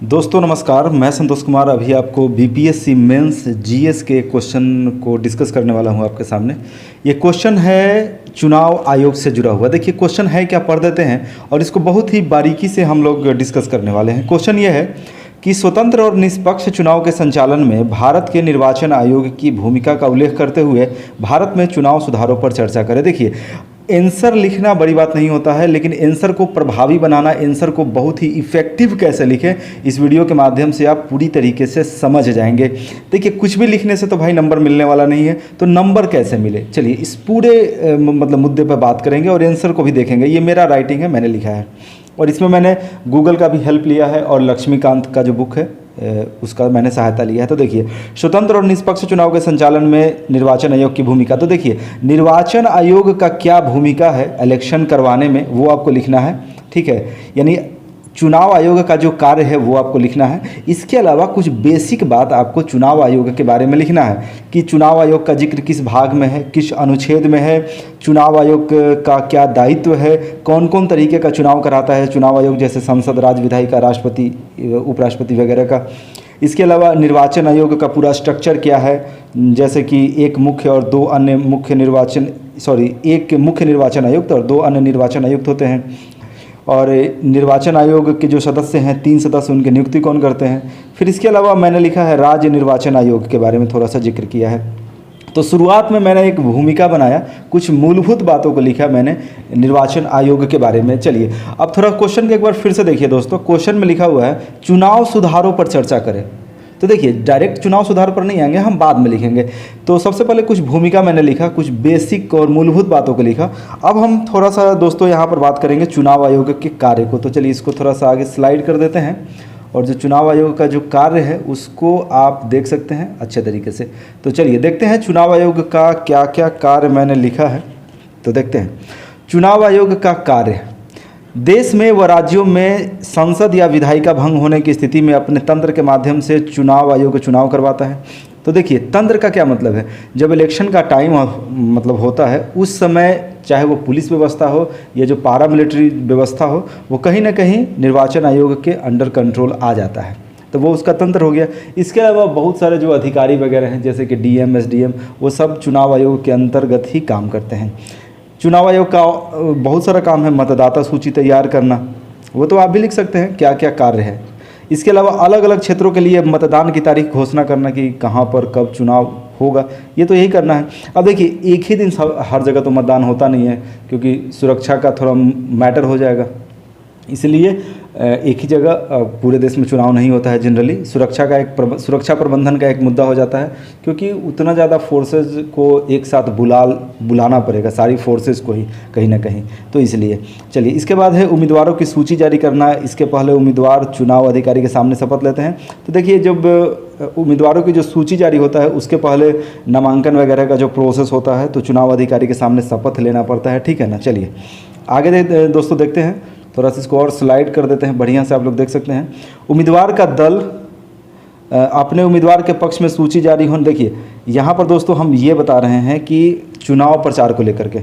दोस्तों नमस्कार, मैं संतोष कुमार अभी आपको बीपीएससी मेंस जीएस के क्वेश्चन को डिस्कस करने वाला हूं आपके सामने। ये क्वेश्चन है चुनाव आयोग से जुड़ा हुआ। देखिए क्वेश्चन है क्या, पढ़ देते हैं और इसको बहुत ही बारीकी से हम लोग डिस्कस करने वाले हैं। क्वेश्चन ये है कि स्वतंत्र और निष्पक्ष चुनाव के संचालन में भारत के निर्वाचन आयोग की भूमिका का उल्लेख करते हुए भारत में चुनाव सुधारों पर चर्चा करें। देखिए आंसर लिखना बड़ी बात नहीं होता है, लेकिन आंसर को प्रभावी बनाना, आंसर को बहुत ही इफ़ेक्टिव कैसे लिखें, इस वीडियो के माध्यम से आप पूरी तरीके से समझ जाएंगे। देखिए कुछ भी लिखने से तो भाई नंबर मिलने वाला नहीं है, तो नंबर कैसे मिले, चलिए इस पूरे मुद्दे पर बात करेंगे और आंसर को भी देखेंगे। ये मेरा राइटिंग है, मैंने लिखा है और इसमें मैंने गूगल का भी हेल्प लिया है और लक्ष्मीकांत का जो बुक है उसका मैंने सहायता लिया है। तो देखिए स्वतंत्र और निष्पक्ष चुनाव के संचालन में निर्वाचन आयोग की भूमिका। तो देखिए निर्वाचन आयोग का क्या भूमिका है इलेक्शन करवाने में, वो आपको लिखना है, ठीक है। यानी चुनाव आयोग का जो कार्य है वो आपको लिखना है। इसके अलावा कुछ बेसिक बात आपको चुनाव आयोग के बारे में लिखना है कि चुनाव आयोग का जिक्र किस भाग में है, किस अनुच्छेद में है, चुनाव आयोग का क्या दायित्व है, कौन कौन तरीके का चुनाव कराता है चुनाव आयोग, जैसे संसद, राज्य विधायिका, राष्ट्रपति, उपराष्ट्रपति वगैरह का। इसके अलावा निर्वाचन आयोग का पूरा स्ट्रक्चर क्या है, जैसे कि एक मुख्य और दो अन्य मुख्य निर्वाचन एक मुख्य निर्वाचन आयुक्त और दो अन्य निर्वाचन आयुक्त होते हैं। और निर्वाचन आयोग के जो सदस्य हैं 3 सदस्य, उनकी नियुक्ति कौन करते हैं। फिर इसके अलावा मैंने लिखा है राज्य निर्वाचन आयोग के बारे में थोड़ा सा जिक्र किया है। तो शुरुआत में मैंने एक भूमिका बनाया, कुछ मूलभूत बातों को लिखा मैंने निर्वाचन आयोग के बारे में। चलिए अब थोड़ा क्वेश्चन को एक बार फिर से देखिए दोस्तों। क्वेश्चन में लिखा हुआ है चुनाव सुधारों पर चर्चा करें। तो देखिए डायरेक्ट चुनाव सुधार पर नहीं आएंगे, हम बाद में लिखेंगे। तो सबसे पहले कुछ भूमिका मैंने लिखा, कुछ बेसिक और मूलभूत बातों को लिखा। अब हम थोड़ा सा दोस्तों यहाँ पर बात करेंगे चुनाव आयोग के कार्य को। तो चलिए इसको थोड़ा सा आगे स्लाइड कर देते हैं और जो चुनाव आयोग का जो कार्य है उसको आप देख सकते हैं अच्छे तरीके से। तो चलिए देखते हैं चुनाव आयोग का क्या क्या कार्य मैंने लिखा है। तो देखते हैं चुनाव आयोग का कार्य, देश में व राज्यों में संसद या विधायिका भंग होने की स्थिति में अपने तंत्र के माध्यम से चुनाव आयोग चुनाव करवाता है। तो देखिए तंत्र का क्या मतलब है, जब इलेक्शन का टाइम मतलब होता है उस समय चाहे वो पुलिस व्यवस्था हो या जो पारामिलिट्री व्यवस्था हो, वो कहीं ना कहीं निर्वाचन आयोग के अंडर कंट्रोल आ जाता है, तो वो उसका तंत्र हो गया। इसके अलावा बहुत सारे जो अधिकारी वगैरह हैं जैसे कि डीएम, एसडीएम, वो सब चुनाव आयोग के अंतर्गत ही काम करते हैं। चुनाव आयोग का बहुत सारा काम है, मतदाता सूची तैयार करना, वो तो आप भी लिख सकते हैं क्या क्या कार्य है। इसके अलावा अलग अलग क्षेत्रों के लिए मतदान की तारीख घोषणा करना कि कहाँ पर कब चुनाव होगा, ये तो यही करना है। अब देखिए एक ही दिन हर जगह तो मतदान होता नहीं है, क्योंकि सुरक्षा का थोड़ा मैटर हो जाएगा, इसलिए एक ही जगह पूरे देश में चुनाव नहीं होता है। जनरली सुरक्षा प्रबंधन का एक मुद्दा हो जाता है, क्योंकि उतना ज़्यादा फोर्सेस को एक साथ बुलाना पड़ेगा, सारी फोर्सेस को ही कहीं ना कहीं, तो इसलिए। चलिए इसके बाद है उम्मीदवारों की सूची जारी करना। इसके पहले उम्मीदवार चुनाव अधिकारी के सामने शपथ लेते हैं। तो देखिए जब उम्मीदवारों की जो सूची जारी होता है उसके पहले नामांकन वगैरह का जो प्रोसेस होता है, तो चुनाव अधिकारी के सामने शपथ लेना पड़ता है, ठीक है ना। चलिए आगे दोस्तों देखते हैं, थोड़ा सा इसको और स्लाइड कर देते हैं, बढ़िया से आप लोग देख सकते हैं। उम्मीदवार का दल अपने उम्मीदवार के पक्ष में सूची जारी होने, देखिए यहाँ पर दोस्तों हम ये बता रहे हैं कि चुनाव प्रचार को लेकर के,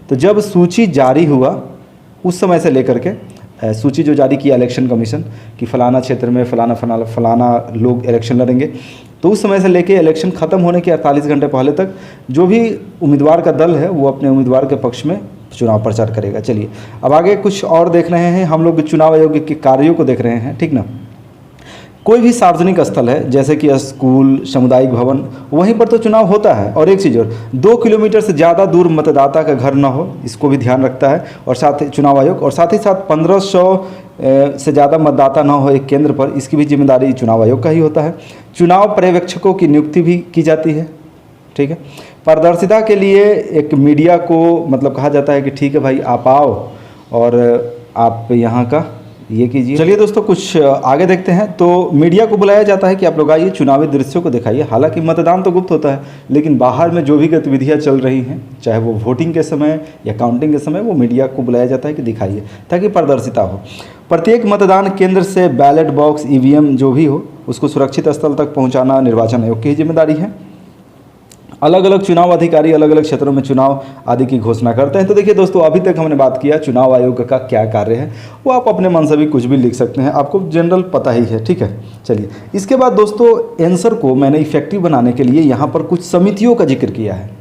तो जब सूची जारी हुआ उस समय से लेकर के सूची जो जारी किया इलेक्शन कमीशन कि फ़लाना क्षेत्र में फ़लाना लोग इलेक्शन लड़ेंगे, तो उस समय से लेके इलेक्शन ख़त्म होने के 48 घंटे पहले तक जो भी उम्मीदवार का दल है वो अपने उम्मीदवार के पक्ष में चुनाव प्रचार करेगा। चलिए अब आगे कुछ और देख रहे हैं, हम लोग चुनाव आयोग के कार्यों को देख रहे हैं, ठीक ना। कोई भी सार्वजनिक स्थल है जैसे कि स्कूल, सामुदायिक भवन, वहीं पर तो चुनाव होता है। और एक चीज़ और, 2 किलोमीटर से ज़्यादा दूर मतदाता का घर ना हो, इसको भी ध्यान रखता है और साथ ही चुनाव आयोग, और साथ ही साथ 1500 से ज़्यादा मतदाता ना हो एक केंद्र पर, इसकी भी जिम्मेदारी चुनाव आयोग का ही होता है। चुनाव पर्यवेक्षकों की नियुक्ति भी की जाती है, ठीक है। पारदर्शिता के लिए एक मीडिया को मतलब कहा जाता है कि ठीक है भाई आप आओ और आप यहाँ का ये कीजिए। चलिए दोस्तों कुछ आगे देखते हैं। तो मीडिया को बुलाया जाता है कि आप लोग आइए चुनावी दृश्यों को दिखाइए। हालांकि मतदान तो गुप्त होता है, लेकिन बाहर में जो भी गतिविधियाँ चल रही हैं, चाहे वो वोटिंग के समय या काउंटिंग के समय, वो मीडिया को बुलाया जाता है कि दिखाइए, ताकि पारदर्शिता हो। प्रत्येक मतदान केंद्र से बैलेट बॉक्स, ईवीएम जो भी हो उसको सुरक्षित स्थल तक पहुँचाना निर्वाचन आयोग की जिम्मेदारी है। अलग अलग चुनाव अधिकारी अलग अलग क्षेत्रों में चुनाव आदि की घोषणा करते हैं। तो देखिए दोस्तों, अभी तक हमने बात किया चुनाव आयोग का क्या कार्य है, वो आप अपने मन से भी कुछ भी लिख सकते हैं, आपको जनरल पता ही है, ठीक है। चलिए, इसके बाद दोस्तों आंसर को मैंने इफेक्टिव बनाने के लिए यहाँ पर कुछ समितियों का जिक्र किया है।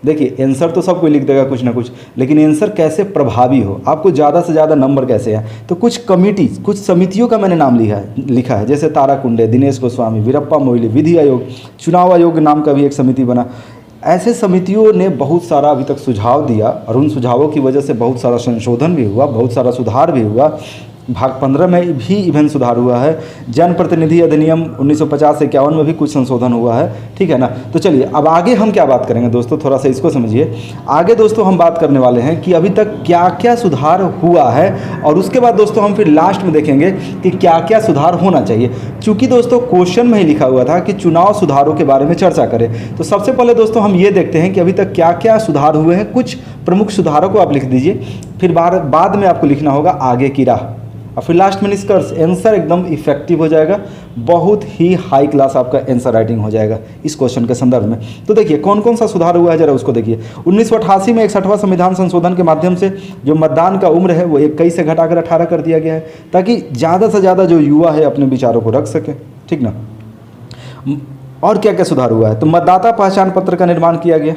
देखिए, आंसर तो सब कोई लिख देगा कुछ ना कुछ, लेकिन आंसर कैसे प्रभावी हो, आपको ज़्यादा से ज़्यादा नंबर कैसे आए, तो कुछ कमिटी, कुछ समितियों का मैंने नाम लिखा है। जैसे ताराकुंडे, दिनेश गोस्वामी, वीरप्पा मोइली, विधि आयोग, चुनाव आयोग नाम का भी एक समिति बना। ऐसे समितियों ने बहुत सारा अभी तक सुझाव दिया और उन सुझावों की वजह से बहुत सारा संशोधन भी हुआ, बहुत सारा सुधार भी हुआ। भाग 15 में भी इवेंट सुधार हुआ है। जनप्रतिनिधि अधिनियम 1950 से 51 में भी कुछ संशोधन हुआ है, ठीक है ना। तो चलिए, अब आगे हम क्या बात करेंगे दोस्तों, थोड़ा सा इसको समझिए। आगे दोस्तों हम बात करने वाले हैं कि अभी तक क्या क्या सुधार हुआ है, और उसके बाद दोस्तों हम फिर लास्ट में देखेंगे कि क्या क्या सुधार होना चाहिए। चूँकि दोस्तों क्वेश्चन में ही लिखा हुआ था कि चुनाव सुधारों के बारे में चर्चा करें, तो सबसे पहले दोस्तों हम ये देखते हैं कि अभी तक क्या क्या सुधार हुए हैं। कुछ प्रमुख सुधारों को आप लिख दीजिए, फिर बाद में आपको लिखना होगा आगे की राह, और फिर लास्ट में निष्कर्ष। आंसर एकदम इफेक्टिव हो जाएगा, बहुत ही हाई क्लास आपका आंसर राइटिंग हो जाएगा इस क्वेश्चन के संदर्भ में। तो देखिए कौन कौन सा सुधार हुआ है, जरा उसको देखिए। 1988 में 61वां संविधान संशोधन के माध्यम से जो मतदान का उम्र है वो 21 से घटाकर 18 कर दिया गया है, ताकि ज़्यादा से ज़्यादा जो युवा है अपने विचारों को रख सके, ठीक ना। और क्या क्या सुधार हुआ है, तो मतदाता पहचान पत्र का निर्माण किया गया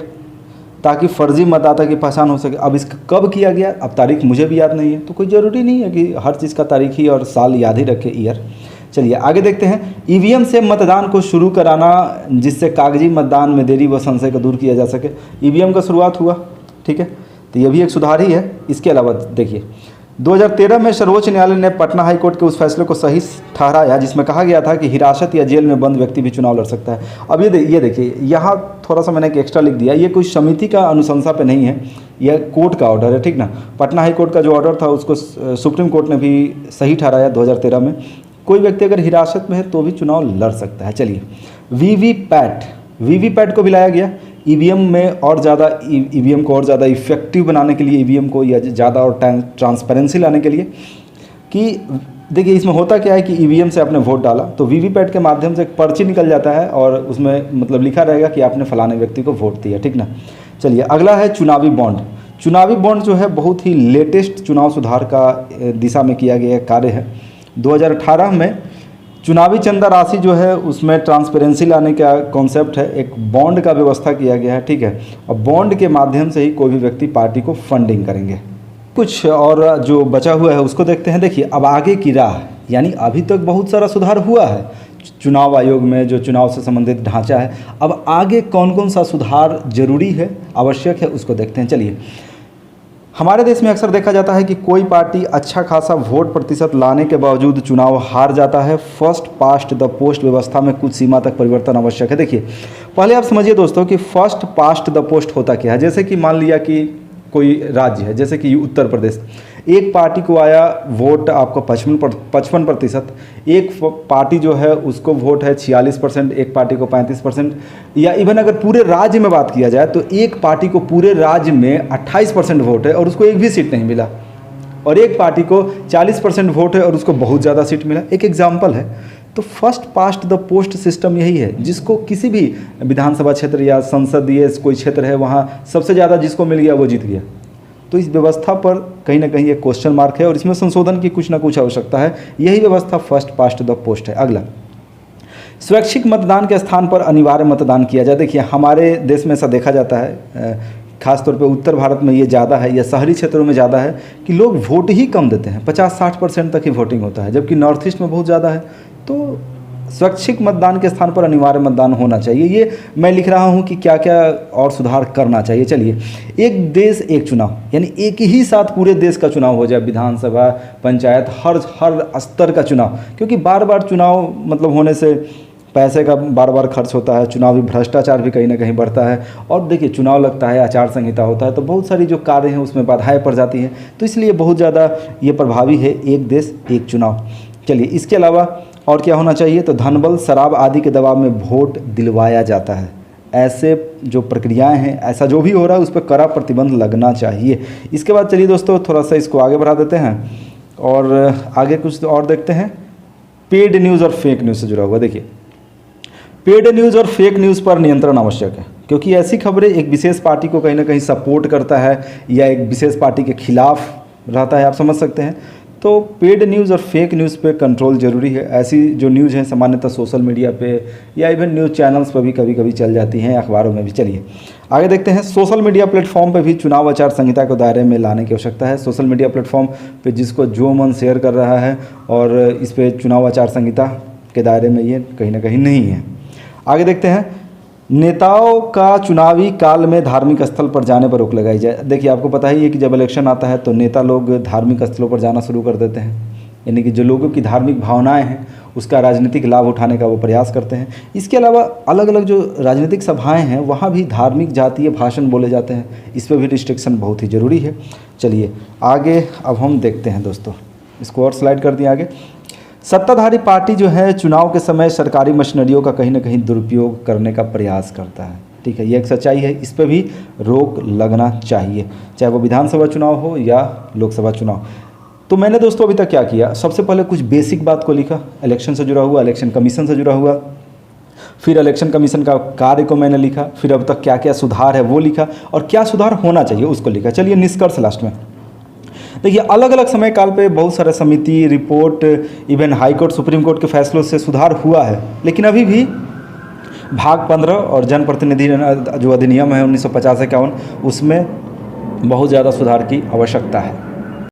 ताकि फर्जी मतदाता की पहचान हो सके। अब इसका कब किया गया, अब तारीख मुझे भी याद नहीं है, तो कोई ज़रूरी नहीं है कि हर चीज़ का तारीख ही और साल याद ही रखे, ईयर। चलिए आगे देखते हैं। ईवीएम से मतदान को शुरू कराना, जिससे कागजी मतदान में देरी व संशय को दूर किया जा सके। ईवीएम का शुरुआत हुआ, ठीक है, तो ये भी एक सुधार ही है। इसके अलावा देखिए 2013 में सर्वोच्च न्यायालय ने पटना हाई कोर्ट के उस फैसले को सही ठहराया जिसमें कहा गया था कि हिरासत या जेल में बंद व्यक्ति भी चुनाव लड़ सकता है। अब ये देखिए, यहाँ थोड़ा सा मैंने एक एक्स्ट्रा लिख दिया, ये कोई समिति का अनुशंसा पे नहीं है, यह कोर्ट का ऑर्डर है, ठीक ना। पटना हाई कोर्ट का जो ऑर्डर था उसको सुप्रीम कोर्ट ने भी सही ठहराया 2013 में। कोई व्यक्ति अगर हिरासत में है तो भी चुनाव लड़ सकता है। चलिए, वीवीपैट को भी लाया गया ईवीएम में, और ज़्यादा ईवीएम को और ज़्यादा इफेक्टिव बनाने के लिए, ईवीएम को या ज़्यादा और ट्रांसपेरेंसी लाने के लिए। कि देखिए इसमें होता क्या है कि ईवीएम से आपने वोट डाला तो वीवीपैट के माध्यम से एक पर्ची निकल जाता है और उसमें मतलब लिखा रहेगा कि आपने फलाने व्यक्ति को वोट दिया, ठीक ना। चलिए अगला है चुनावी बॉन्ड। चुनावी बॉन्ड जो है बहुत ही लेटेस्ट चुनाव सुधार का दिशा में किया गया कार्य है। 2018 में चुनावी चंदा राशि जो है उसमें ट्रांसपेरेंसी लाने का कॉन्सेप्ट है, एक बॉन्ड का व्यवस्था किया गया है, ठीक है। और बॉन्ड के माध्यम से ही कोई भी व्यक्ति पार्टी को फंडिंग करेंगे। कुछ और जो बचा हुआ है उसको देखते हैं। देखिए अब आगे की राह, यानी अभी तक बहुत सारा सुधार हुआ है चुनाव आयोग में, जो चुनाव से संबंधित ढांचा है। अब आगे कौन कौन सा सुधार जरूरी है, आवश्यक है, उसको देखते हैं। चलिए, हमारे देश में अक्सर देखा जाता है कि कोई पार्टी अच्छा खासा वोट प्रतिशत लाने के बावजूद चुनाव हार जाता है। फर्स्ट पास्ट द पोस्ट व्यवस्था में कुछ सीमा तक परिवर्तन आवश्यक है। देखिए पहले आप समझिए दोस्तों कि फर्स्ट पास्ट द पोस्ट होता क्या है। जैसे कि मान लिया कि कोई राज्य है, जैसे कि उत्तर प्रदेश, एक पार्टी को आया वोट आपको 55%, एक पार्टी जो है उसको वोट है 46%, एक पार्टी को 35%, या इवन अगर पूरे राज्य में बात किया जाए तो एक पार्टी को पूरे राज्य में 28% वोट है और उसको एक भी सीट नहीं मिला, और एक पार्टी को 40% वोट है और उसको बहुत ज़्यादा सीट मिला। एक एग्जाम्पल है। तो first past the post system यही है, जिसको किसी भी विधानसभा क्षेत्र या संसदीय कोई क्षेत्र है वहाँ सबसे ज़्यादा जिसको मिल गया वो जीत गया। तो इस व्यवस्था पर कहीं ना कहीं एक क्वेश्चन मार्क है और इसमें संशोधन की कुछ ना कुछ आवश्यकता है। यही व्यवस्था फर्स्ट पास्ट द पोस्ट है। अगला, स्वैच्छिक मतदान के स्थान पर अनिवार्य मतदान किया जाए। देखिए हमारे देश में ऐसा देखा जाता है, खासतौर पे उत्तर भारत में ये ज़्यादा है या शहरी क्षेत्रों में ज़्यादा है कि लोग वोट ही कम देते हैं, 50-60% तक ही वोटिंग होता है, जबकि नॉर्थ ईस्ट में बहुत ज़्यादा है। तो स्वैच्छिक मतदान के स्थान पर अनिवार्य मतदान होना चाहिए। ये मैं लिख रहा हूँ कि क्या क्या और सुधार करना चाहिए। चलिए, एक देश एक चुनाव, यानी एक ही साथ पूरे देश का चुनाव हो जाए, विधानसभा, पंचायत, हर स्तर का चुनाव, क्योंकि बार बार चुनाव मतलब होने से पैसे का बार बार खर्च होता है, चुनावी भ्रष्टाचार भी कहीं ना कहीं बढ़ता है, और देखिए चुनाव लगता है, आचार संहिता होता है, तो बहुत सारी जो कार्य हैं उसमें बाधाएं पड़ जाती हैं। तो इसलिए बहुत ज़्यादा ये प्रभावी है एक देश एक चुनाव। चलिए, इसके अलावा और क्या होना चाहिए, तो धनबल, शराब आदि के दबाव में वोट दिलवाया जाता है। ऐसे जो प्रक्रियाएं हैं, ऐसा जो भी हो रहा है उस पर कड़ा प्रतिबंध लगना चाहिए। इसके बाद चलिए दोस्तों थोड़ा सा इसको आगे बढ़ा देते हैं और आगे कुछ और देखते हैं। पेड न्यूज़ और फेक न्यूज़ से जुड़ा हुआ। देखिए पेड न्यूज़ और फेक न्यूज़ पर नियंत्रण आवश्यक है। क्योंकि ऐसी खबरें एक विशेष पार्टी को कहीं ना कहीं सपोर्ट करता है या एक विशेष पार्टी के खिलाफ रहता है, आप समझ सकते हैं। तो पेड न्यूज़ और फेक न्यूज़ पे कंट्रोल ज़रूरी है। ऐसी जो न्यूज़ हैं सामान्यतः सोशल मीडिया पे या इवन न्यूज़ चैनल्स पर भी कभी कभी चल जाती हैं, अखबारों में भी। चलिए आगे देखते हैं। सोशल मीडिया प्लेटफॉर्म पे भी चुनाव आचार संहिता को दायरे में लाने की आवश्यकता है। सोशल मीडिया प्लेटफॉर्म पे जिसको जो मन शेयर कर रहा है और इस पे चुनाव आचार संहिता के दायरे में ये कहीं ना कहीं नहीं है। आगे देखते हैं। नेताओं का चुनावी काल में धार्मिक स्थल पर जाने पर रोक लगाई जाए। देखिए आपको पता ही है कि जब इलेक्शन आता है तो नेता लोग धार्मिक स्थलों पर जाना शुरू कर देते हैं, यानी कि जो लोगों की धार्मिक भावनाएं हैं उसका राजनीतिक लाभ उठाने का वो प्रयास करते हैं। इसके अलावा अलग अलग जो राजनीतिक सभाएं हैं वहाँ भी धार्मिक जातीय भाषण बोले जाते हैं, इस पर भी रिस्ट्रिक्शन बहुत ही ज़रूरी है। चलिए आगे अब हम देखते हैं दोस्तों, इसको और स्लाइड कर दिए आगे। सत्ताधारी पार्टी जो है चुनाव के समय सरकारी मशीनरियों का कहीं ना कहीं दुरुपयोग करने का प्रयास करता है, ठीक है, ये एक सच्चाई है। इस पर भी रोक लगना चाहिए, चाहे वो विधानसभा चुनाव हो या लोकसभा चुनाव। तो मैंने दोस्तों अभी तक क्या किया, सबसे पहले कुछ बेसिक बात को लिखा, इलेक्शन से जुड़ा हुआ, इलेक्शन कमीशन से जुड़ा हुआ, फिर इलेक्शन कमीशन का कार्य को मैंने लिखा, फिर अब तक क्या क्या सुधार है वो लिखा और क्या सुधार होना चाहिए उसको लिखा। चलिए निष्कर्ष लास्ट में देखिए, अलग अलग समय काल पे बहुत सारे समिति report even high court supreme court के फैसलों से सुधार हुआ है, लेकिन अभी भी भाग 15 और जनप्रतिनिधि जो अधिनियम है 1950-51 उसमें बहुत ज़्यादा सुधार की आवश्यकता है।